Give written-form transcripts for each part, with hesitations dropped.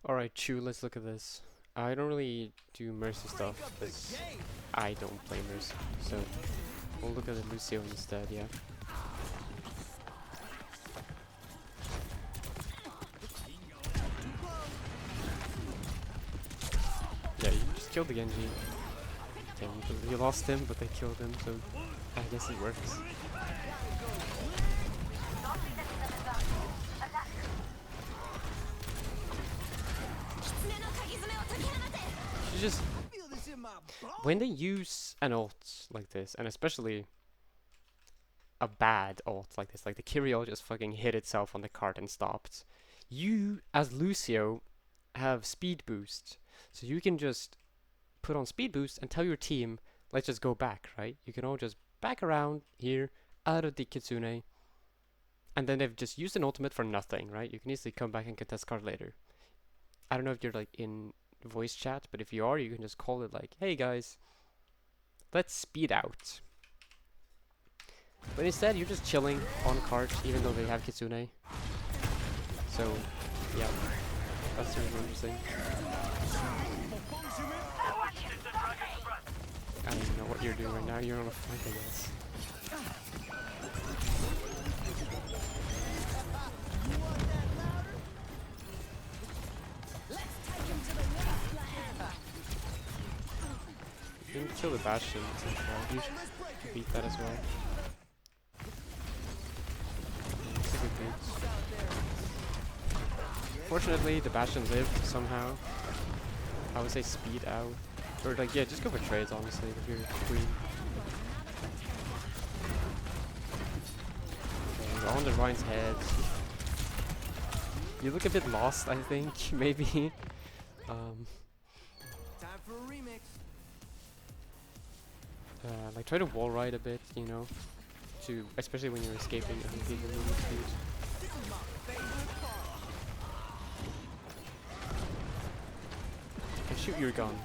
Alright, chuu, let's look at this. I don't really do mercy stuff because I don't play mercy. So we'll look at the Lucio instead, yeah. Yeah, you just killed the Genji. Damn, you lost him, but they killed him, so I guess it works. You just when they use an ult like this, and especially a bad ult like this, like the Kyriel just fucking hit itself on the cart and stopped. You, as Lucio, have speed boost, so you can just put on speed boost and tell your team, let's just go back, right? You can all just back around here, out of the Kitsune, and then they've just used an ultimate for nothing, right? You can easily come back and contest card later. I don't know if you're like in voice chat, but if you are, you can just call it like, hey guys, let's speed out. But instead, you're just chilling on cart, even though they have Kitsune. So, yeah, that's really interesting. I don't even know what you're doing right now. You're on a fight, I guess. You can kill the Bastion, you should beat that as well. It's a good beat. Fortunately, the Bastion lived somehow. I would say speed out. Or like, yeah, just go for trades, honestly, if you're queen. Okay, on the Ryan's head. You look a bit lost, I think, maybe. Time for a remix. Like try to wall ride a bit, you know, to especially when you're escaping and you your movement speed. This is my favorite part. And shoot your gun.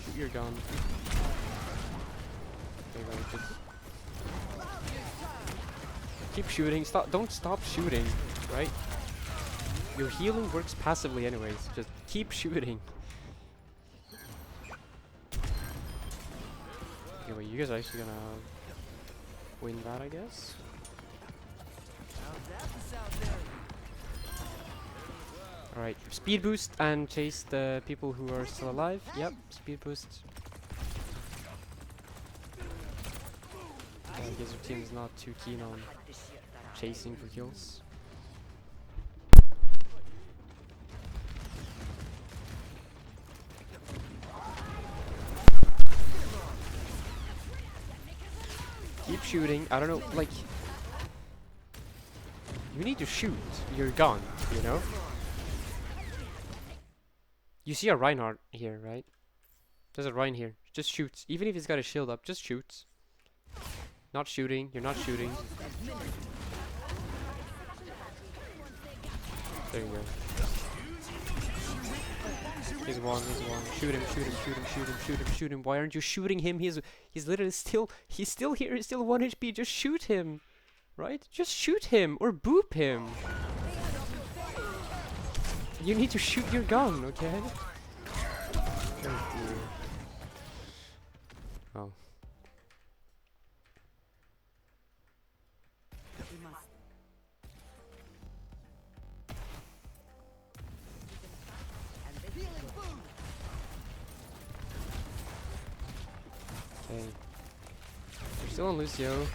Shoot your gun. Okay, right, just keep shooting. Don't stop shooting, right? Your healing works passively anyways. Just keep shooting. Okay, wait, you guys are actually gonna win that, I guess? Alright, speed boost and chase the people who are still alive. Yep, speed boost. I guess your team is not too keen on chasing for kills. Keep shooting. I don't know, like, you need to shoot your gun, you know? You see a Reinhardt here, right? There's a Rein here. Just shoots. Even if he's got a shield up, just shoots. Not shooting. You're not shooting. There you go. He's one. Shoot him. Shoot him. Why aren't you shooting him? He's literally he's still here. He's still 1 HP. Just shoot him. Right? Just shoot him or boop him. You need to shoot your gun, okay? Oh dear. Oh. Okay. We're still on Lucio.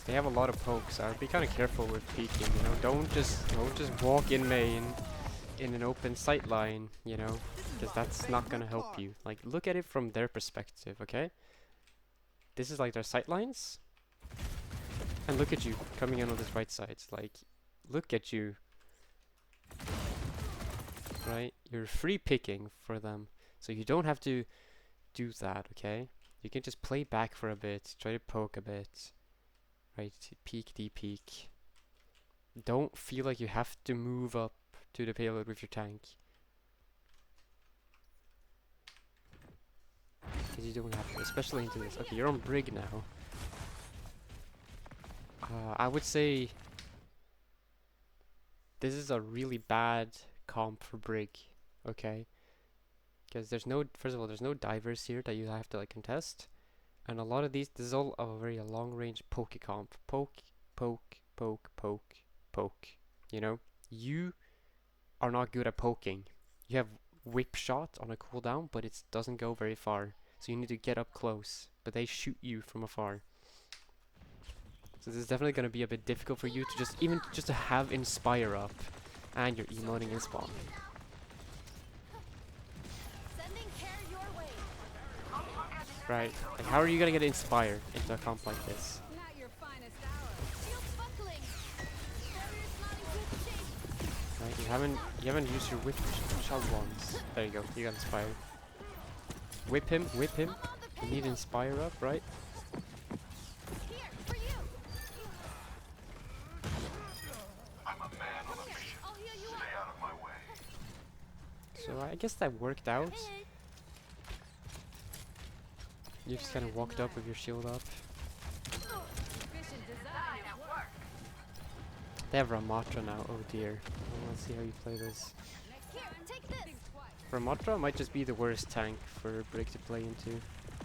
They have a lot of pokes, so I'd be kind of careful with peeking, you know. Don't just walk in main in an open sight line, you know, because that's not gonna help you. Like, look at it from their perspective, okay? This is like their sight lines, and look at you coming in on this right side. Like, look at you, right? You're free picking for them, so you don't have to do that, okay? You can just play back for a bit, try to poke a bit. Right, peek, de-peek. Don't feel like you have to move up to the payload with your tank. because you don't have to, especially into this. Okay, you're on brig now. I would say this is a really bad comp for brig, okay? Because there's no, first of all, there's no divers here that you have to like contest, and a lot of these, this is all a very long range poke comp. Poke, poke, poke, poke, poke. You know, you are not good at poking. You have whip shot on a cooldown, but it doesn't go very far. So you need to get up close, but they shoot you from afar. So this is definitely going to be a bit difficult for you to just, even just to have Inspire up, and you're emoting in spawn. Right, like how are you going to get Inspire into a comp like this? Right, you haven't used your whip shot once. There you go, you got Inspire. Whip him, whip him. You need Inspire up, right? So I guess that worked out. You just kind of walked up with your shield up. They have Ramatra now, oh dear. Let's see how you play this. Ramatra might just be the worst tank for Brig to play into.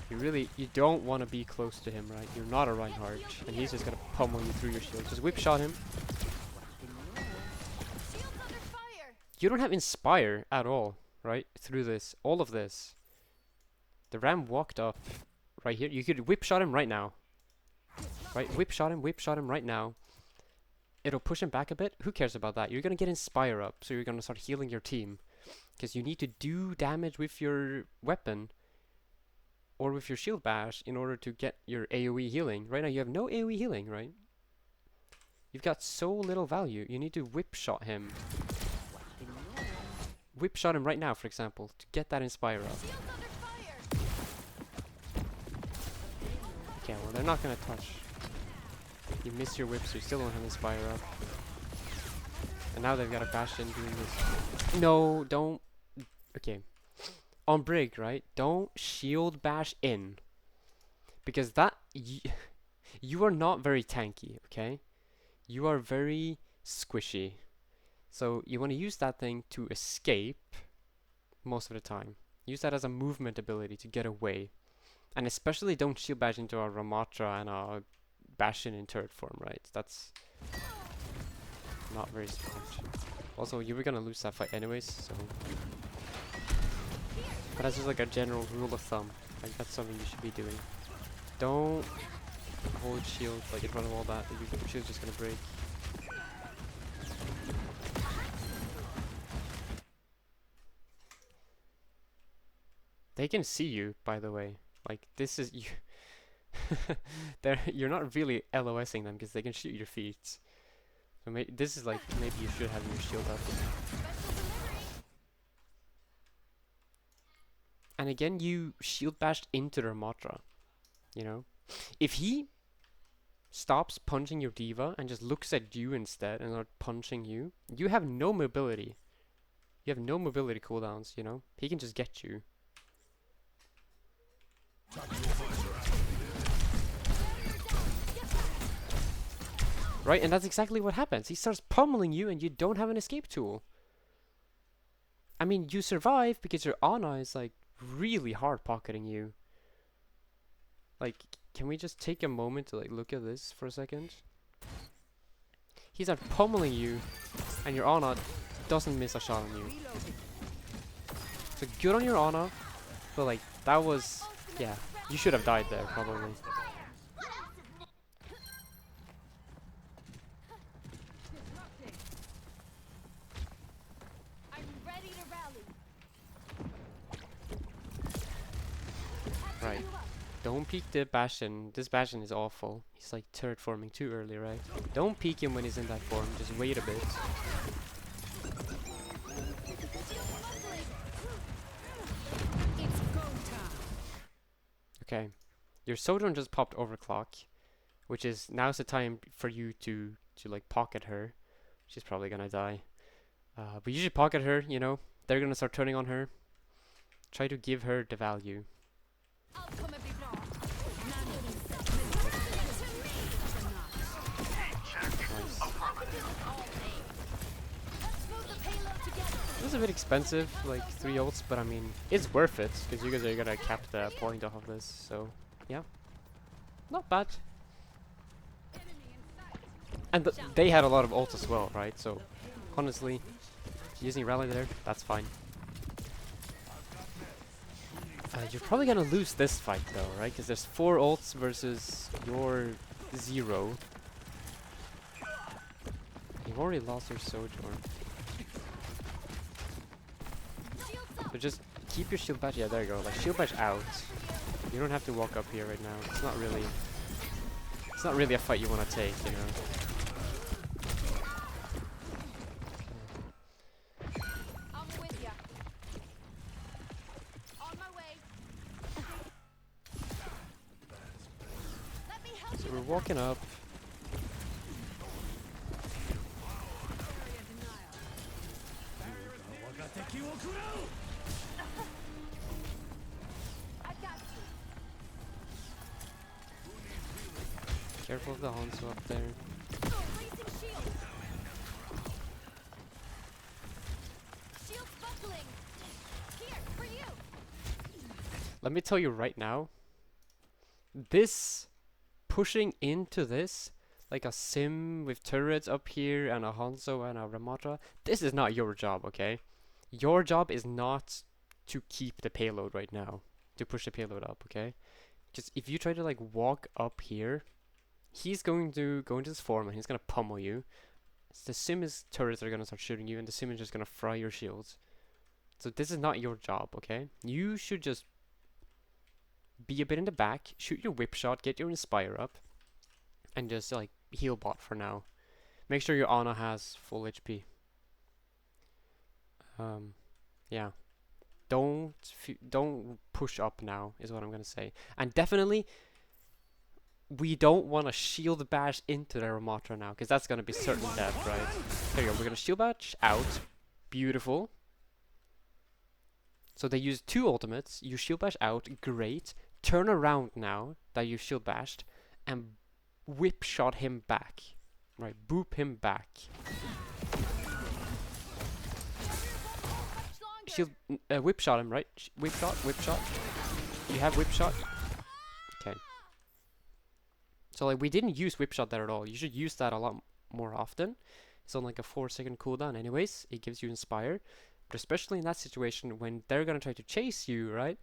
You don't want to be close to him, right? You're not a Reinhardt, and he's just gonna pummel you through your shield. Just whip shot him. You don't have Inspire at all, right? Through this, all of this. The Ram walked up right here. You could whip shot him right now. Right? Whip shot him right now. It'll push him back a bit. Who cares about that? You're gonna get Inspire up, so you're gonna start healing your team. Because you need to do damage with your weapon or with your shield bash in order to get your AoE healing. Right now you have no AoE healing, right? You've got so little value. You need to whip shot him. Whip shot him right now, for example, to get that Inspire up. Okay, well they're not gonna touch. You missed your whip, so you still don't have Inspire up. And now they've got a Bastion doing this. No, don't. Okay. On Brig, right? Don't shield bash in. Because that. You are not very tanky, okay? You are very squishy. So you want to use that thing to escape most of the time. Use that as a movement ability to get away. And especially don't shield bash into a Ramatra and a Bastion in turret form, right? That's not very smart. Also, you were gonna lose that fight anyways, so. But that's just like a general rule of thumb. Like that's something you should be doing. Don't hold shield like in front of all that. Your shield's just gonna break. They can see you, by the way. Like this is you. You're not really LOSing them because they can shoot your feet. So this is like maybe you should have your shield up. And again, you shield bashed into their Matra. You know, if he stops punching your diva and just looks at you instead and not punching you, you have no mobility. You have no mobility cooldowns. You know, he can just get you. Right, and that's exactly what happens. He starts pummeling you and you don't have an escape tool. I mean, you survive because your Ana is like really hard pocketing you. Like, can we just take a moment to like look at this for a second? He's like pummeling you and your Ana doesn't miss a shot on you. So good on your Ana, but like that was, yeah, you should have died there probably. Right. Don't peek the Bastion. This Bastion is awful. He's like turret forming too early, right? Don't peek him when he's in that form. Just wait a bit. Okay. Your Sojourn just popped overclock, which is now's the time for you to like pocket her. She's probably gonna die. But you should pocket her, you know. They're gonna start turning on her. Try to give her the value. This is a bit expensive, like 3 ults, but I mean, it's worth it, because you guys are gonna cap the point off of this, so yeah. Not bad. And they had a lot of ults as well, right? So, honestly, using rally there, that's fine. You're probably gonna lose this fight though, right? Because there's 4 ults versus your 0. You've already lost your Sojourn. So just keep your shield bash. Yeah, there you go. Like shield bash out. You don't have to walk up here right now. It's not really a fight you want to take, you know. I'm with ya. On my way. Let me help So you we're with walking up. I got you. Careful of the Hanzo up there. Raising shield. Shield's buckling. Here, for you. Let me tell you right now. This pushing into this, like a sim with turrets up here and a Hanzo and a Ramatra, this is not your job, okay? Your job is not to keep the payload right now, to push the payload up, okay? Just if you try to like walk up here, he's going to go into this form and he's gonna pummel you. The sim's turrets are gonna start shooting you and the sim is just gonna fry your shields. So this is not your job, okay? You should just be a bit in the back, shoot your whip shot, get your inspire up, and just like heal bot for now. Make sure your Ana has full HP. Yeah. Don't push up now is what I'm gonna say. And definitely, we don't want to shield bash into the Ramatra now, because that's gonna be certain death, right? There you go. We're gonna shield bash out. Beautiful. So they use 2 ultimates. You shield bash out. Great. Turn around now that you shield bashed and whip shot him back. Right, boop him back. Shield, whip shot him, right? Whip shot, whip shot. You have whip shot. Okay. So like we didn't use whip shot there at all. You should use that a lot more often. It's on like a 4-second cooldown anyways. It gives you inspire. But especially in that situation when they're gonna try to chase you, right?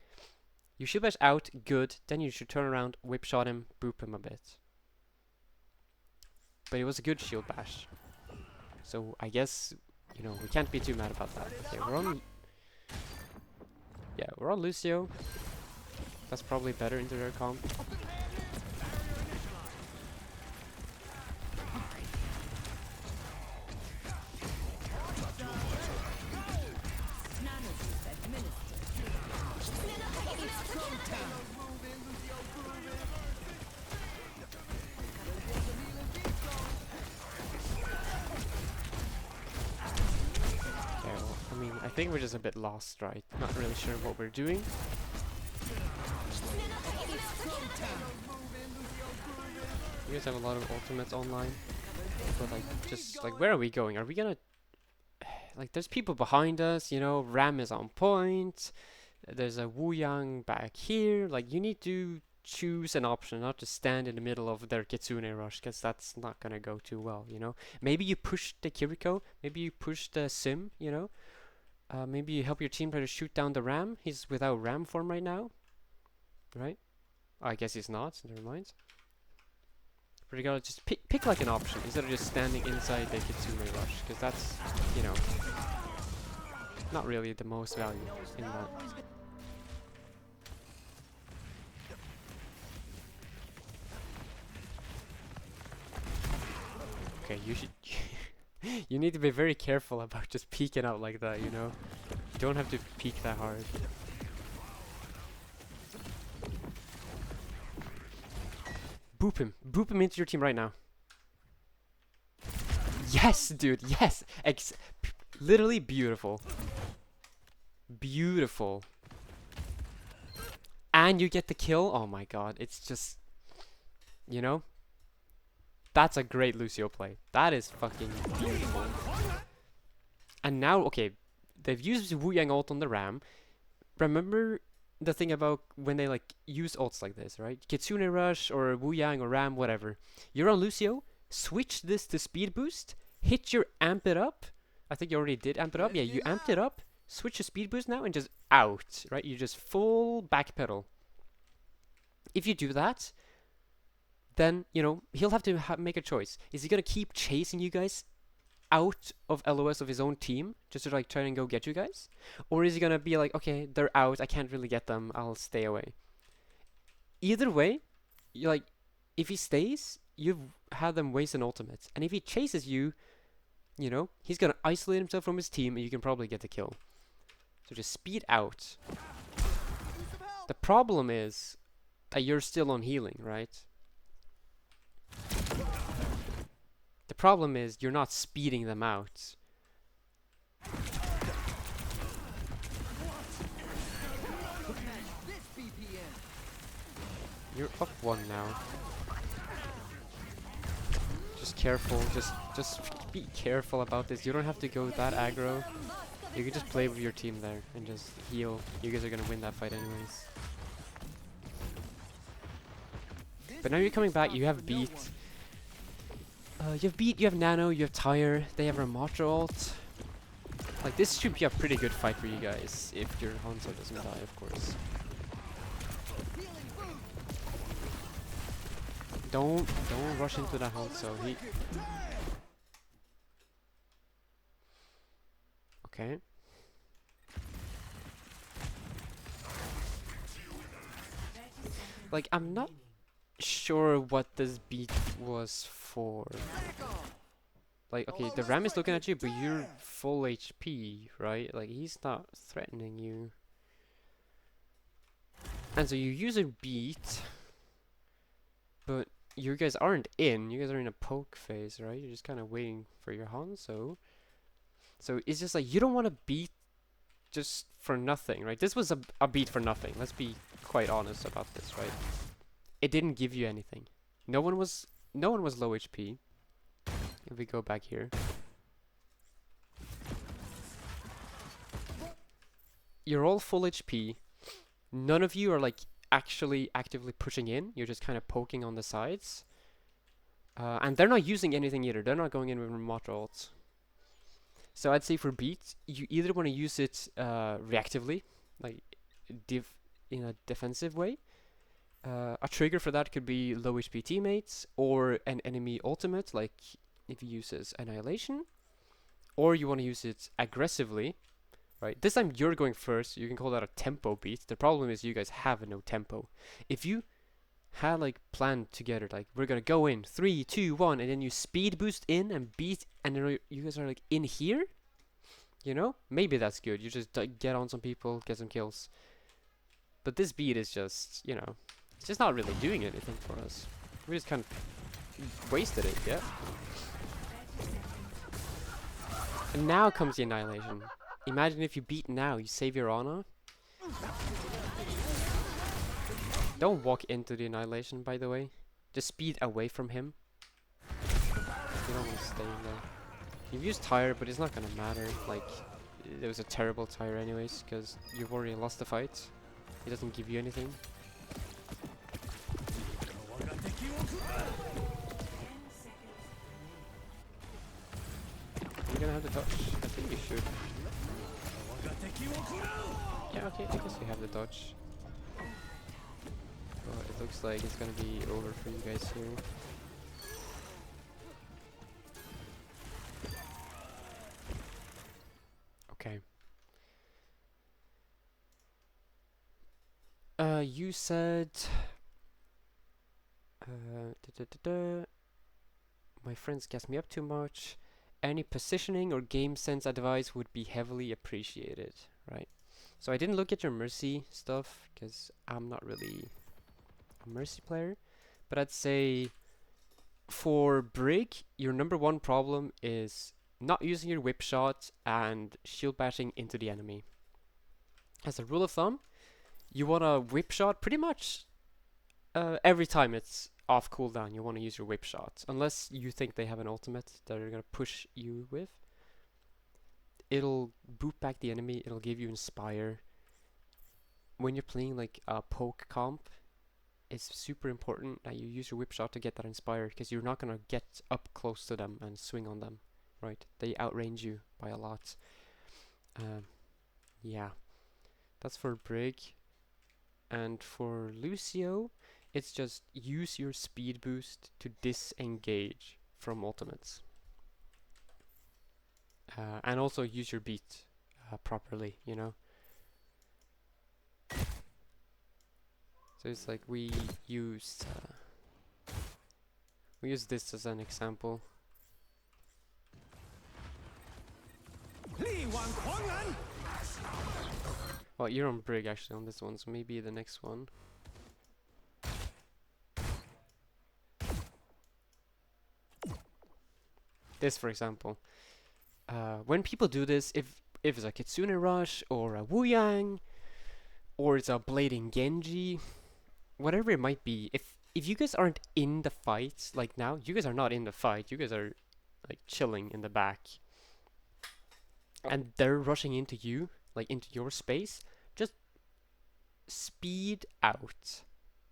You shield bash out, good. Then you should turn around, whip shot him, boop him a bit. But it was a good shield bash. So I guess, you know, we can't be too mad about that. Okay, we're on... Yeah, we're on Lucio. That's probably better into their comp. I think we're just a bit lost, right? Not really sure what we're doing. You guys have a lot of ultimates online. But like, just like, where are we going? Are we gonna... Like, there's people behind us, you know, Ram is on point. There's a Wu Yang back here. Like, you need to choose an option, not to stand in the middle of their Kitsune rush, because that's not gonna go too well, you know? Maybe you push the Kiriko, maybe you push the Sim, you know? Maybe you help your team try to shoot down the Ram. He's without Ram form right now. Right? I guess he's not. Never mind. But you gotta just pick like an option instead of just standing inside the Kitsune rush. Because that's, you know, not really the most value in that. Okay, you should... You need to be very careful about just peeking out like that, you know? You don't have to peek that hard. Boop him. Boop him into your team right now. Yes, dude, yes! Literally beautiful. Beautiful. And and you get the kill. Oh my god, it's just, you know, that's a great Lucio play. That is fucking beautiful. And now, okay, they've used Wu Yang ult on the Ram. Remember the thing about when they like use ults like this, right? Kitsune Rush or Wu Yang or Ram, whatever. You're on Lucio, switch this to speed boost, hit your amp it up. I think you already did amp it up. Yeah, you amped it up, switch to speed boost now and just out, right? You just full backpedal. If you do that, then, you know, he'll have to make a choice. Is he gonna keep chasing you guys out of LOS of his own team just to like try and go get you guys? Or is he gonna be like, okay, they're out, I can't really get them, I'll stay away? Either way, you like, if he stays, you've had them waste an ultimate. And if he chases you, you know, he's gonna isolate himself from his team and you can probably get the kill. So just speed out. The problem is that you're still on healing, right? The problem is you're not speeding them out. You're up one now. Just careful, just be careful about this. You don't have to go that aggro. You can just play with your team there and just heal. You guys are gonna win that fight anyways. But now you're coming back, you have beat. You have Nano, you have Tire, they have Ramatra ult. Like, this should be a pretty good fight for you guys, if your Hanzo doesn't die, of course. Don't rush into that Hanzo. Okay. Like, I'm not sure what this beat was for. Like, okay, the Ram is looking at you, but you're full HP, right? Like, he's not threatening you. And so you use a beat, but you guys aren't in. You guys are in a poke phase, right? You're just kind of waiting for your Hanzo. So it's just like, you don't want to beat just for nothing, right? This was a beat for nothing. Let's be quite honest about this, right? It didn't give you anything. No one was low HP. If we go back here, you're all full HP. None of you are like actually actively pushing in. You're just kind of poking on the sides. And they're not using anything either. They're not going in with remote ults. So I'd say for beat, you either want to use it reactively, like in a defensive way. A trigger for that could be low HP teammates or an enemy ultimate, like if he uses Annihilation. Or you want to use it aggressively, right? This time you're going first. You can call that a tempo beat. The problem is you guys have no tempo. If you had like planned together, like we're gonna go in 3, 2, 1, and then you speed boost in and beat, and then you guys are like in here, you know, maybe that's good. You just get on some people, get some kills. But this beat is just, you know, it's just not really doing anything for us. We just kind of wasted it, yeah. And now comes the Annihilation. Imagine if you beat now, you save your honor. Don't walk into the Annihilation, by the way. Just speed away from him. You don't want to stay in there. You've used Tire, but it's not gonna matter. Like, it was a terrible Tire anyways, because you've already lost the fight. It doesn't give you anything. You're gonna have the dodge. I think you should. Yeah, okay, I guess you have the dodge. Oh, it looks like it's gonna be over for you guys here. Okay. You said... My friends gas me up too much. Any positioning or game sense advice would be heavily appreciated, right? So I didn't look at your Mercy stuff, because I'm not really a Mercy player. But I'd say for Brig, your number one problem is not using your whipshot and shield bashing into the enemy. As a rule of thumb, You want a whip shot pretty much every time it's off cooldown. You want to use your whip shot, unless you think they have an ultimate that they're gonna push you with. It'll boot back the enemy. It'll give you inspire. When you're playing like a poke comp, it's super important that you use your whip shot to get that inspire, because you're not gonna get up close to them and swing on them, right? They outrange you by a lot. Yeah, that's for Brig. And for Lucio, it's just use your speed boost to disengage from ultimates. And also use your beat properly, you know? So it's like we use this as an example. Well, you're on Brig actually on this one, so maybe the next one. This, for example. When people do this, if it's a Kitsune Rush or a Wu Yang or it's a Blading Genji, whatever it might be, if you guys aren't in the fight, like now, you guys are not in the fight, you guys are like chilling in the back, and they're rushing into you, like into your space, just speed out.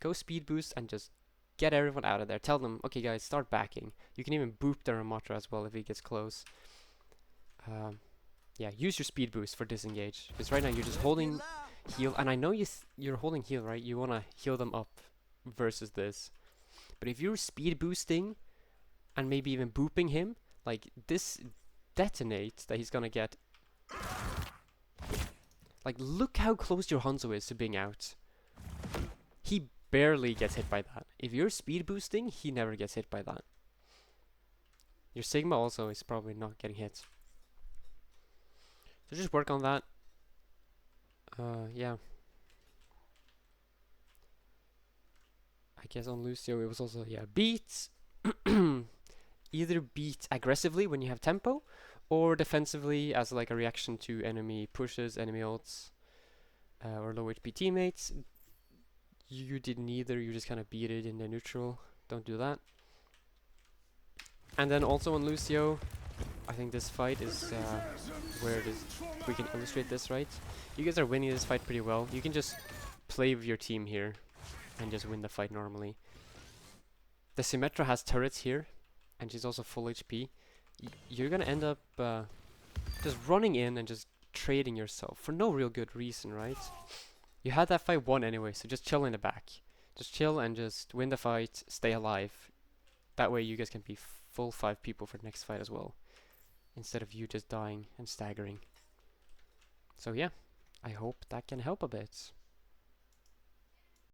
Go speed boost and just get everyone out of there. Tell them, okay guys, start backing. You can even boop their Ramatra as well if he gets close. Yeah, use your speed boost for disengage, because right now you're just holding heal, and I know you're holding heal, right? You want to heal them up versus this. But if you're speed boosting and maybe even booping him, like this detonate that he's gonna get, like look how close your Hanzo is to being out. He barely gets hit by that. If you're speed boosting, he never gets hit by that. Your Sigma also is probably not getting hit. So just work on that. Yeah. I guess on Lucio it was also, yeah, beat. Either beat aggressively when you have tempo, or defensively as like a reaction to enemy pushes, enemy ults, or low HP teammates. You did neither, you just kind of beat it in the neutral. Don't do that. And then also on Lucio, I think this fight is where it is. We can illustrate this, right? You guys are winning this fight pretty well. You can just play with your team here and just win the fight normally. The Symmetra has turrets here, and she's also full HP. You're gonna end up just running in and just trading yourself for no real good reason, right? You had that fight won anyway, so just chill in the back. Just chill and just win the fight, stay alive. That way you guys can be full 5 people for the next fight as well, instead of you just dying and staggering. So yeah, I hope that can help a bit.